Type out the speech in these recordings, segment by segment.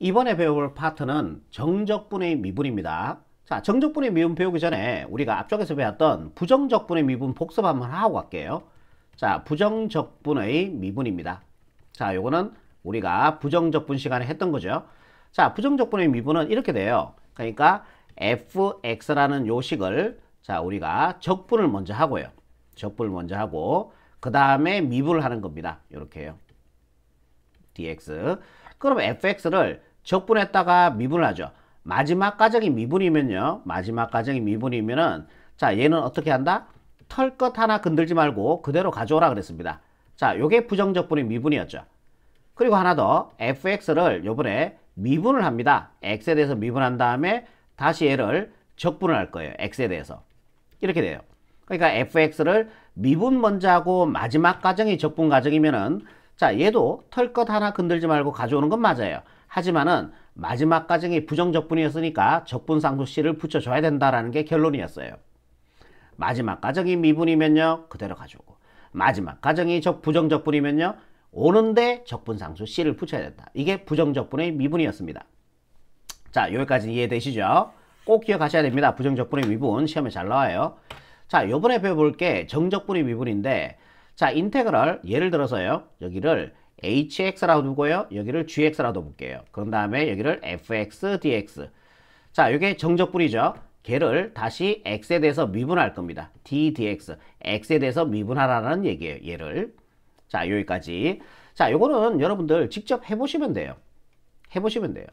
이번에 배워볼 파트는 정적분의 미분입니다. 자, 정적분의 미분 배우기 전에 우리가 앞쪽에서 배웠던 부정적분의 미분 복습 한번 하고 갈게요. 자, 부정적분의 미분입니다. 자, 요거는 우리가 부정적분 시간에 했던 거죠. 자, 부정적분의 미분은 이렇게 돼요. 그러니까 fx라는 요식을 자, 우리가 적분을 먼저 하고요. 적분을 먼저 하고 그 다음에 미분을 하는 겁니다. 이렇게요. dx. 그럼 fx를 적분했다가 미분을 하죠. 마지막 과정이 미분이면요. 마지막 과정이 미분이면은 자, 얘는 어떻게 한다? 털것 하나 건들지 말고 그대로 가져오라 그랬습니다. 자, 요게 부정적분의 미분이었죠. 그리고 하나 더 fx를 요번에 미분을 합니다. x에 대해서 미분한 다음에 다시 얘를 적분을 할 거예요. x에 대해서. 이렇게 돼요. 그러니까 fx를 미분 먼저 하고 마지막 과정이 적분 과정이면은 자, 얘도 털것 하나 건들지 말고 가져오는 건 맞아요. 하지만은 마지막 과정이 부정적분이었으니까 적분상수 C를 붙여줘야 된다라는 게 결론이었어요. 마지막 과정이 미분이면요. 그대로 가져오고 마지막 과정이 부정적분이면요. 오는데 적분상수 C를 붙여야 된다. 이게 부정적분의 미분이었습니다. 자, 여기까지 이해되시죠? 꼭 기억하셔야 됩니다. 부정적분의 미분 시험에 잘 나와요. 자, 요번에 배워볼 게 정적분의 미분인데 자, 인테그럴 예를 들어서요. 여기를 hx라고 두고요. 여기를 gx라고 볼게요. 그런 다음에 여기를 fx dx. 자, 이게 정적분이죠. 걔를 다시 x에 대해서 미분할 겁니다. d dx. x에 대해서 미분하라는 얘기예요. 얘를. 자, 여기까지. 자, 요거는 여러분들 직접 해보시면 돼요. 해보시면 돼요.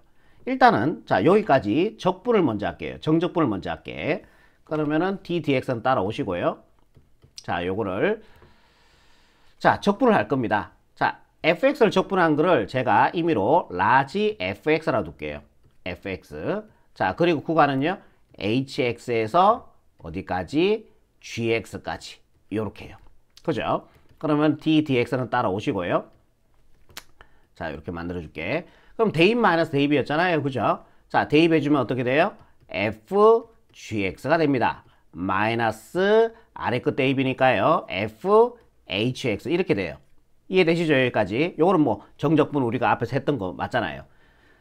일단은 자, 여기까지 적분을 먼저 할게요. 정적분을 먼저 할게. 그러면은 d dx는 따라오시고요. 자, 요거를 자, 적분을 할 겁니다. 자, fx를 적분한 거를 제가 임의로 라지 fx라고 둘게요. fx. 자, 그리고 구간은요. hx에서 어디까지? gx까지. 요렇게요. 그죠? 그러면 d dx는 따라오시고요. 자, 이렇게 만들어줄게. 그럼 대입 마이너스 대입이었잖아요. 그죠? 자, 대입해주면 어떻게 돼요? f gx가 됩니다. 마이너스 아래 끝 대입이니까요. f hx 이렇게 돼요. 이해되시죠? 여기까지. 요거는 뭐 정적분 우리가 앞에서 했던 거 맞잖아요.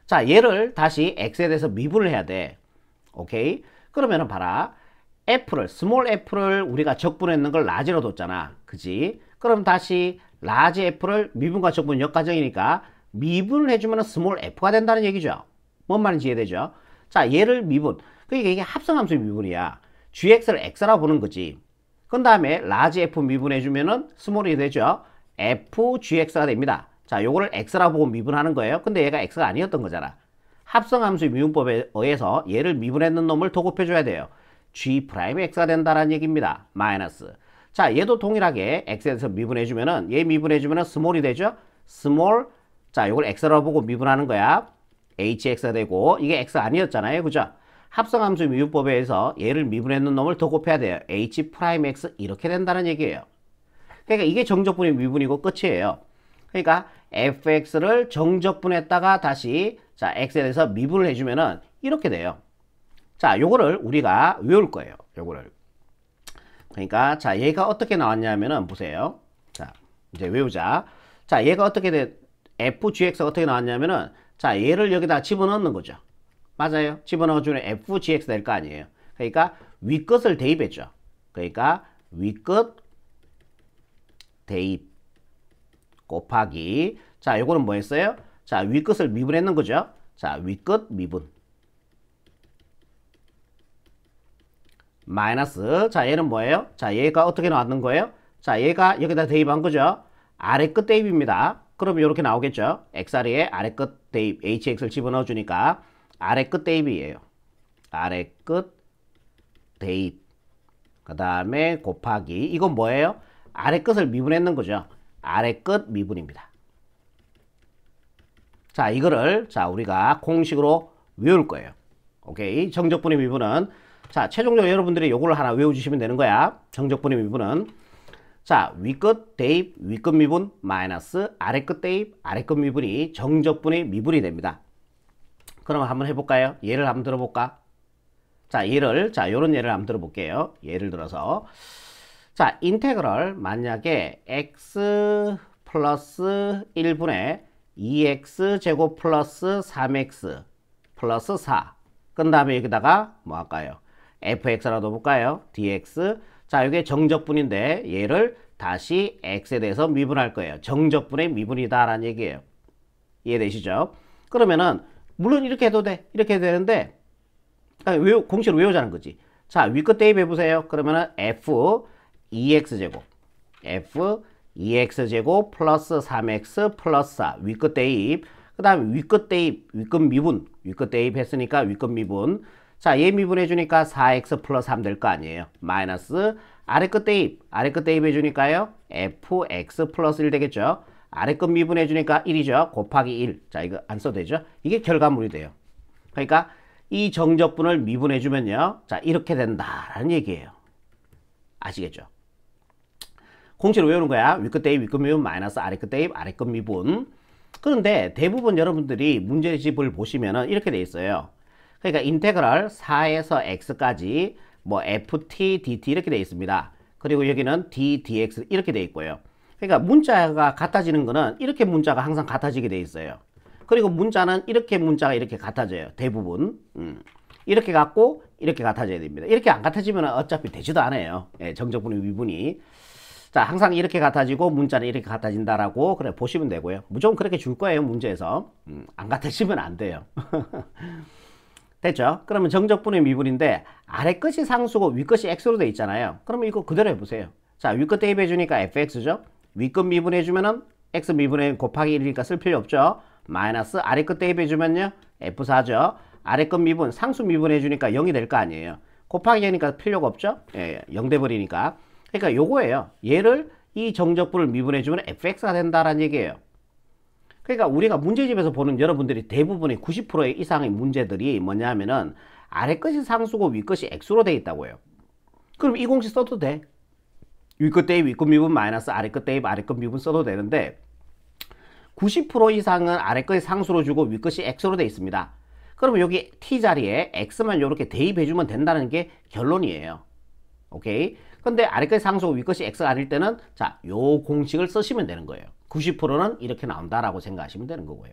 자, 얘를 다시 x에 대해서 미분을 해야 돼. 오케이? 그러면은 봐라. 스몰 f를 우리가 적분했는 걸 라지로 뒀잖아. 그지? 그럼 다시 라지 f를 미분과 적분 역과정이니까 미분을 해주면 스몰 f가 된다는 얘기죠. 뭔 말인지 이해되죠? 자, 얘를 미분. 그러니까 이게 합성함수의 미분이야. gx를 x라고 보는 거지. 그 다음에 라지 f 미분해주면은 스몰이 되죠. f gx가 됩니다. 자, 요거를 x라고 보고 미분하는 거예요. 근데 얘가 x가 아니었던 거잖아. 합성함수의 미분법에 의해서 얘를 미분했는 놈을 도곱해줘야 돼요. g 프라임 x가 된다는 얘기입니다. 마이너스. 자, 얘도 동일하게 x에 대해서 미분해주면은 얘 미분해주면은 스몰이 되죠. 스몰. 자, 요걸 x라고 보고 미분하는 거야. hx가 되고 이게 x 아니었잖아요. 그죠? 합성함수 미분법에 의해서 얘를 미분했는 놈을 더 곱해야 돼요. h 프라임 x 이렇게 된다는 얘기예요. 그러니까 이게 정적분의 미분이고 끝이에요. 그러니까 fx를 정적분했다가 다시 자, x에 대해서 미분을 해주면은 이렇게 돼요. 자, 요거를 우리가 외울 거예요. 요거를. 그러니까 자, 얘가 어떻게 나왔냐면은 보세요. 자, 이제 외우자. 자, 얘가 어떻게 fgx가 어떻게 나왔냐면은 자, 얘를 여기다 집어넣는 거죠. 맞아요. 집어넣어주면 fgx 될 거 아니에요. 그러니까 윗끝을 대입했죠. 그러니까 윗끝 대입 곱하기 자, 요거는 뭐 했어요? 자, 윗끝을 미분했는 거죠. 자, 윗끝 미분 마이너스 자, 얘는 뭐예요? 자, 얘가 어떻게 나왔는 거예요? 자, 얘가 여기다 대입한 거죠. 아래끝 대입입니다. 그러면 이렇게 나오겠죠. x아래에 아래끝 대입 hx를 집어넣어 주니까 아래끝 대입이에요. 아래끝 대입 그 다음에 곱하기 이건 뭐예요? 아래끝을 미분했는 거죠. 아래끝 미분입니다. 자, 이거를 자, 우리가 공식으로 외울 거예요. 오케이. 정적분의 미분은 자, 최종적으로 여러분들이 요거를 하나 외워주시면 되는 거야. 정적분의 미분은 자, 윗끝 대입 윗끝 미분 마이너스 아래끝 대입 아래끝 미분이 정적분의 미분이 됩니다. 그럼 한번 해볼까요? 예를 한번 들어볼까? 자, 요런 예를 한번 들어볼게요. 예를 들어서 자, 인테그럴 만약에 x 플러스 1분의 2x제곱 플러스 3x 플러스 4. 그 다음에 여기다가 뭐 할까요? fx라도 볼까요? dx. 자, 이게 정적분인데 얘를 다시 x에 대해서 미분할 거예요. 정적분의 미분이다 라는 얘기예요. 이해되시죠? 그러면은 물론 이렇게 해도 돼. 이렇게 해도 되는데 공식을 외우자는 거지. 자, 위끝 대입해 보세요. 그러면은 f 2x제곱 f 2x제곱 플러스 3x 플러스 4 위끝 대입. 그 다음에 위끝 대입, 위끝 미분. 위끝 대입 했으니까 위끝 미분. 자, 얘 미분해 주니까 4x 플러스 3 될 거 아니에요. 마이너스 아래끝 대입. 아래끝 대입해 주니까요. fx 플러스 1 되겠죠. 아래끝 미분해 주니까 1이죠. 곱하기 1. 자, 이거 안 써도 되죠. 이게 결과물이 돼요. 그러니까 이 정적분을 미분해 주면요. 자, 이렇게 된다라는 얘기예요. 아시겠죠? 공식을 외우는 거야. 위끝 대입, 위끝 미분 마이너스 아래끝 대입, 아래끝 미분. 그런데 대부분 여러분들이 문제집을 보시면은 이렇게 돼 있어요. 그러니까 인테그럴 4에서 x까지 뭐 ft, dt 이렇게 돼 있습니다. 그리고 여기는 d, dx 이렇게 돼 있고요. 그러니까 문자가 같아지는 거는 이렇게 문자가 항상 같아지게 돼 있어요. 그리고 문자는 이렇게 문자가 이렇게 같아져요. 대부분. 이렇게 같고 이렇게 같아져야 됩니다. 이렇게 안 같아지면 어차피 되지도 않아요. 예, 정적분의 미분이. 자, 항상 이렇게 같아지고 문자는 이렇게 같아진다라고 그래 보시면 되고요. 무조건 그렇게 줄 거예요, 문제에서. 안 같아지면 안 돼요. 됐죠? 그러면 정적분의 미분인데 아래 끝이 상수고 위 끝이 x로 돼 있잖아요. 그러면 이거 그대로 해보세요. 자, 위 끝 대입해 주니까 fx죠. 위 끝 미분해 주면은 x 미분에 곱하기 1이니까 쓸 필요 없죠. 마이너스 아래 끝 대입해 주면요 f4죠. 아래 끝 미분 상수 미분해 주니까 0이 될 거 아니에요. 곱하기 하니까 필요가 없죠. 예, 0 돼 버리니까. 그러니까 요거예요. 얘를 이 정적분을 미분해 주면 fx가 된다라는 얘기예요. 그러니까 우리가 문제집에서 보는 여러분들이 대부분의 90% 이상의 문제들이 뭐냐면은 아래 끝이 상수고 위 끝이 x로 돼 있다고요. 그럼 이 공식 써도 돼. 위 끝 대입 위 끝 미분 마이너스 아래 끝 대입 아래 끝 미분 써도 되는데 90% 이상은 아래 끝이 상수로 주고 위 끝이 x로 돼 있습니다. 그러면 여기 t 자리에 x만 이렇게 대입해 주면 된다는 게 결론이에요. 오케이? 근데 아래 끝이 상수고 위 끝이 x가 아닐 때는 자, 요 공식을 쓰시면 되는 거예요. 90%는 이렇게 나온다라고 생각하시면 되는 거고요.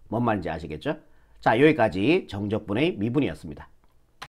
뭔 말인지 아시겠죠? 자, 여기까지 정적분의 미분이었습니다.